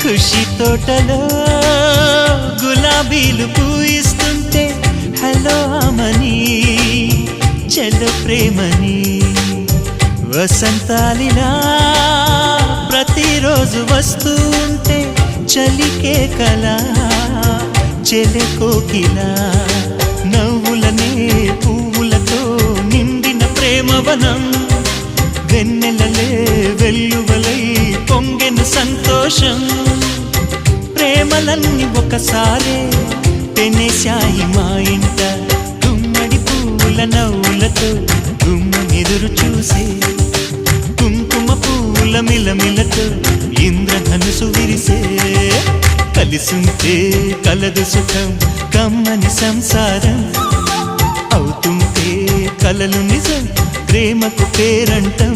ఖుషి తోటలో గులాబీలు పూయిస్తుంటే హలో అమని చెల్లో ప్రేమని వసంతాలిలా ప్రతిరోజు వస్తూ ఉంటే చలికే కలా చెలె కోకిలా నవ్వులనే పువ్వులతో నిండిన ప్రేమవనం వెన్నెలలే వెల్లువలై పొంగెను సంతోషం ప్రేమలన్నీ ఒకసారే పెనేశాయి మా ఇంట గుమ్మడి పువ్వుల నవ్వులతో గుమ్మెదురు చూసే కుంకుమ పువ్వుల మిలమిలతో ఇంద్రధనుసు విరిసే కలిసుంటే కలదు సుఖం కమ్మని సంసారం అవుతుంటే కలలు నిజం ప్రేమకు పేరంటం